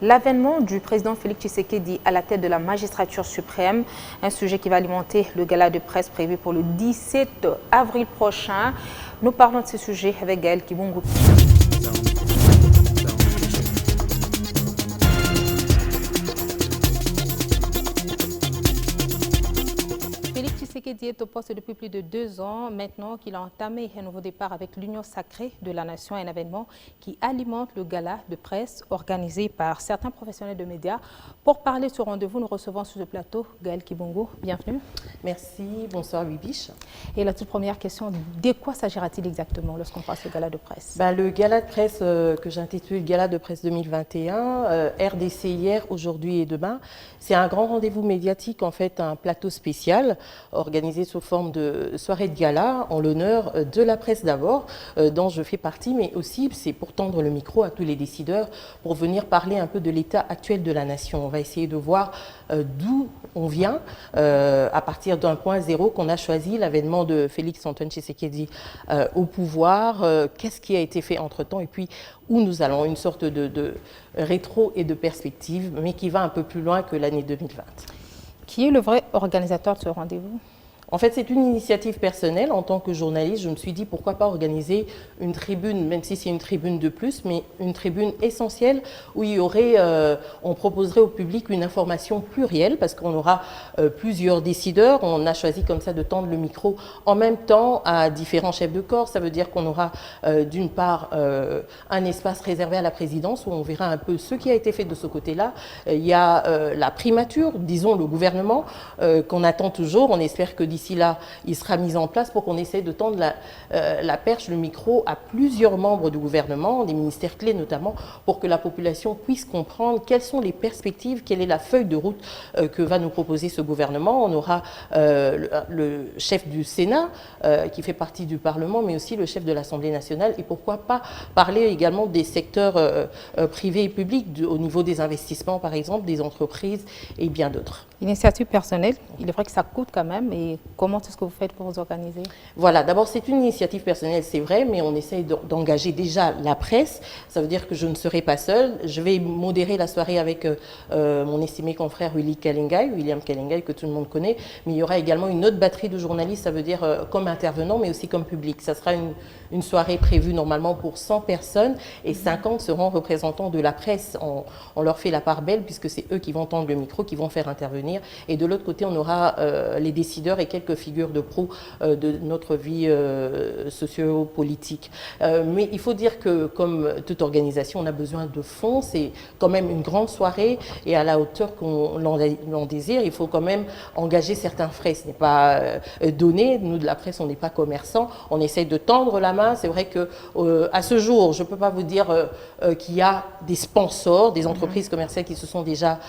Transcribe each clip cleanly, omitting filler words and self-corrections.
L'avènement du président Félix Tshisekedi à la tête de la magistrature suprême, un sujet qui va alimenter le gala de presse prévu pour le 17 avril prochain. Nous parlons de ce sujet avec Gaël Kibungu. Tshisekedi est au poste depuis plus de 2 ans, maintenant qu'il a entamé un nouveau départ avec l'Union sacrée de la nation, un événement qui alimente le gala de presse organisé par certains professionnels de médias. Pour parler de ce rendez-vous, nous recevons sur le plateau Gaël Kibungu. Bienvenue. Merci, bonsoir Wibiche. Et la toute première question, de quoi s'agira-t-il exactement lorsqu'on passe ce gala de presse? Le gala de presse que j'ai intitulé Gala de presse 2021, RDC hier, aujourd'hui et demain, c'est un grand rendez-vous médiatique, en fait un plateau spécial organisé sous forme de soirée de gala en l'honneur de la presse d'abord, dont je fais partie, mais aussi c'est pour tendre le micro à tous les décideurs pour venir parler un peu de l'état actuel de la nation. On va essayer de voir d'où on vient à partir d'un point zéro qu'on a choisi, l'avènement de Félix Antoine Tshisekedi au pouvoir, qu'est-ce qui a été fait entre-temps et puis où nous allons, une sorte de rétro et de perspective, mais qui va un peu plus loin que l'année 2020. Qui est le vrai organisateur de ce rendez-vous? En fait, c'est une initiative personnelle. En tant que journaliste, je me suis dit pourquoi pas organiser une tribune, même si c'est une tribune de plus, mais une tribune essentielle où il y aurait, on proposerait au public une information plurielle parce qu'on aura plusieurs décideurs. On a choisi comme ça de tendre le micro en même temps à différents chefs de corps. Ça veut dire qu'on aura d'une part un espace réservé à la présidence où on verra un peu ce qui a été fait de ce côté-là. Il y a la primature, disons le gouvernement, qu'on attend toujours. On espère que d'ici là, il sera mis en place pour qu'on essaie de tendre la perche, le micro à plusieurs membres du gouvernement, des ministères clés notamment, pour que la population puisse comprendre quelles sont les perspectives, quelle est la feuille de route que va nous proposer ce gouvernement. On aura le chef du Sénat qui fait partie du Parlement, mais aussi le chef de l'Assemblée nationale et pourquoi pas parler également des secteurs privés et publics, au niveau des investissements par exemple, des entreprises et bien d'autres. Initiative personnelle, il est vrai que ça coûte quand même. Et comment est-ce que vous faites pour vous organiser? Voilà, d'abord c'est une initiative personnelle, c'est vrai, mais on essaye d'engager déjà la presse. Ça veut dire que je ne serai pas seule. Je vais modérer la soirée avec mon estimé confrère William Kalingai, que tout le monde connaît. Mais il y aura également une autre batterie de journalistes, ça veut dire comme intervenants, mais aussi comme public. Ça sera une soirée prévue normalement pour 100 personnes et 50 seront représentants de la presse. On leur fait la part belle puisque c'est eux qui vont tendre le micro, qui vont faire intervenir. Et de l'autre côté, on aura les décideurs et quelques figures de proue de notre vie socio-politique. Mais il faut dire que, comme toute organisation, on a besoin de fonds. C'est quand même une grande soirée et à la hauteur qu'on l'en désire, il faut quand même engager certains frais. Ce n'est pas donné. Nous, de la presse, on n'est pas commerçants. On essaye de tendre la main. C'est vrai que à ce jour, je ne peux pas vous dire qu'il y a des sponsors, des entreprises commerciales qui se sont déjà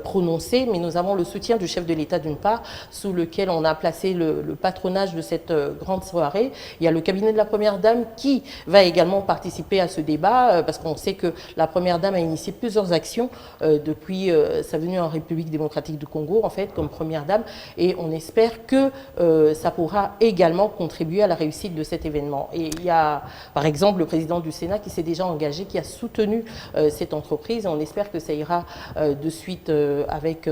prononcées, mais nous avons le soutien du chef de l'État d'une part, sous lequel on a placé le patronage de cette grande soirée. Il y a le cabinet de la Première Dame qui va également participer à ce débat parce qu'on sait que la Première Dame a initié plusieurs actions depuis sa venue en République démocratique du Congo, en fait, comme Première Dame, et on espère que ça pourra également contribuer à la réussite de cet événement. Et il y a, par exemple, le président du Sénat qui s'est déjà engagé, qui a soutenu cette entreprise, et on espère que ça ira de suite avec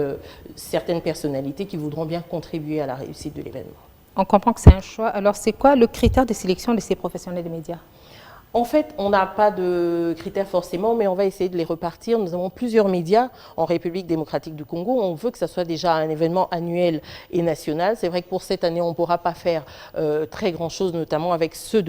certaines personnalités qui voudront bien contribuer à la réussite de l'événement. On comprend que c'est un choix. Alors, c'est quoi le critère de sélection de ces professionnels des médias? En fait, on n'a pas de critères forcément, mais on va essayer de les repartir. Nous avons plusieurs médias en République démocratique du Congo. On veut que ça soit déjà un événement annuel et national. C'est vrai que pour cette année, on ne pourra pas faire très grand-chose, notamment avec ceux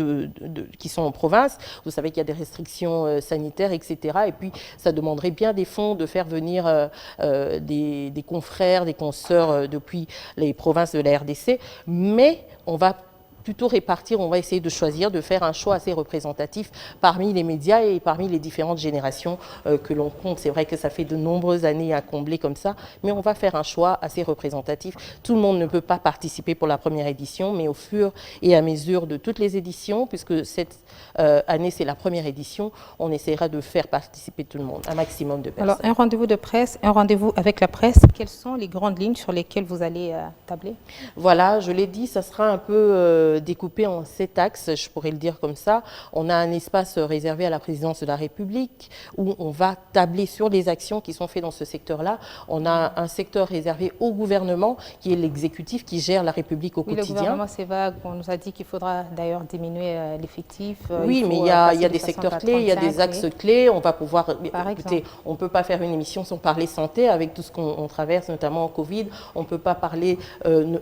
qui sont en province. Vous savez qu'il y a des restrictions sanitaires, etc. Et puis, ça demanderait bien des fonds de faire venir des confrères, des consoeurs depuis les provinces de la RDC. Mais on va plutôt répartir, on va essayer de choisir, de faire un choix assez représentatif parmi les médias et parmi les différentes générations que l'on compte. C'est vrai que ça fait de nombreuses années à combler comme ça, mais on va faire un choix assez représentatif. Tout le monde ne peut pas participer pour la première édition, mais au fur et à mesure de toutes les éditions, puisque cette année c'est la première édition, on essaiera de faire participer tout le monde, un maximum de personnes. Alors, un rendez-vous de presse, un rendez-vous avec la presse, quelles sont les grandes lignes sur lesquelles vous allez tabler? Voilà, je l'ai dit, ça sera un peu découpé en 7 axes, je pourrais le dire comme ça. On a un espace réservé à la présidence de la République où on va tabler sur les actions qui sont faites dans ce secteur-là. On a un secteur réservé au gouvernement qui est l'exécutif qui gère la République au quotidien. Le gouvernement, c'est vague. On nous a dit qu'il faudra d'ailleurs diminuer l'effectif. Oui, mais il y a des secteurs clés, il y a des axes clés. On va pouvoir... Écoutez, on ne peut pas faire une émission sans parler santé avec tout ce qu'on traverse, notamment en Covid. On ne peut pas parler,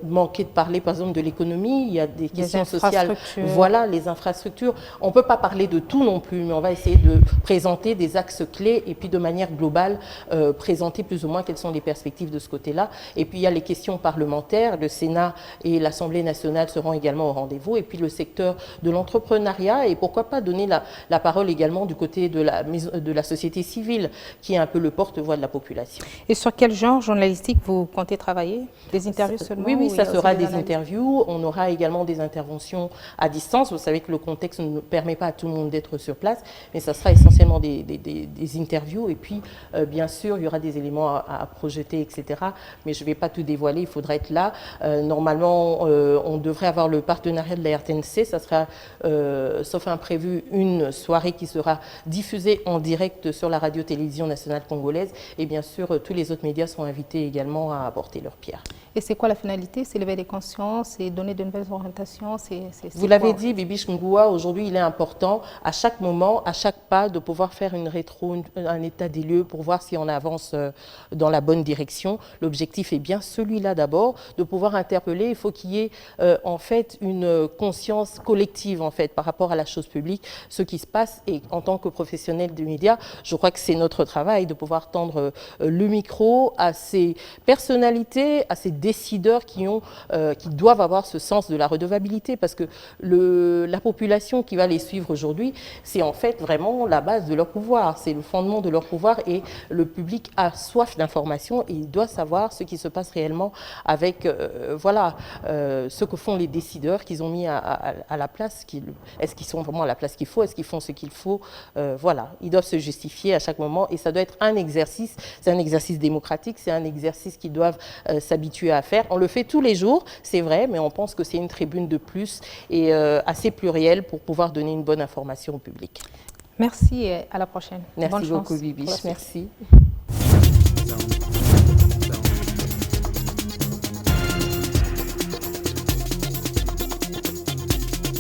manquer de parler, par exemple, de l'économie. Il y a des questions sociales. Voilà, les infrastructures. On ne peut pas parler de tout non plus, mais on va essayer de présenter des axes clés et puis de manière globale, présenter plus ou moins quelles sont les perspectives de ce côté-là. Et puis, il y a les questions parlementaires. Le Sénat et l'Assemblée nationale seront également au rendez-vous. Et puis, le secteur de l'entrepreneuriat. Et pourquoi pas donner la parole également du côté de la société civile, qui est un peu le porte-voix de la population. Et sur quel genre journalistique vous comptez travailler? Des interviews seulement? Oui, ça sera des interviews. On aura également des interventions à distance. Vous savez que le contexte ne permet pas à tout le monde d'être sur place, mais ça sera essentiellement des interviews. Et puis, bien sûr, il y aura des éléments à projeter, etc. Mais je ne vais pas tout dévoiler, il faudra être là. Normalement, on devrait avoir le partenariat de la RTNC. Ça sera, sauf imprévu, une soirée qui sera diffusée en direct sur la radio-télévision nationale congolaise. Et bien sûr, tous les autres médias sont invités également à apporter leur pierre. Et c'est quoi la finalité? C'est élever les consciences, c'est donner de nouvelles orientations? Vous l'avez dit, Bibiche Ngua, aujourd'hui, il est important, à chaque moment, à chaque pas, de pouvoir faire une rétro, un état des lieux pour voir si on avance dans la bonne direction. L'objectif est bien celui-là d'abord, de pouvoir interpeller. Il faut qu'il y ait en fait une conscience collective en fait par rapport à la chose publique, ce qui se passe. Et en tant que professionnel du média, je crois que c'est notre travail de pouvoir tendre le micro à ces personnalités, à ces décideurs qui doivent avoir ce sens de la redevabilité, parce que la population qui va les suivre aujourd'hui, c'est en fait vraiment la base de leur pouvoir, c'est le fondement de leur pouvoir, et le public a soif d'information et il doit savoir ce qui se passe réellement avec ce que font les décideurs qu'ils ont mis à la place. Est-ce qu'ils sont vraiment à la place qu'il faut? Est-ce qu'ils font ce qu'il faut? Voilà, ils doivent se justifier à chaque moment, et ça doit être un exercice, c'est un exercice démocratique, c'est un exercice qu'ils doivent s'habituer à faire. On le fait tous les jours, c'est vrai, mais on pense que c'est une tribune de plus et assez plurielle pour pouvoir donner une bonne information au public. Merci et à la prochaine. Merci beaucoup, Bibiche. Merci.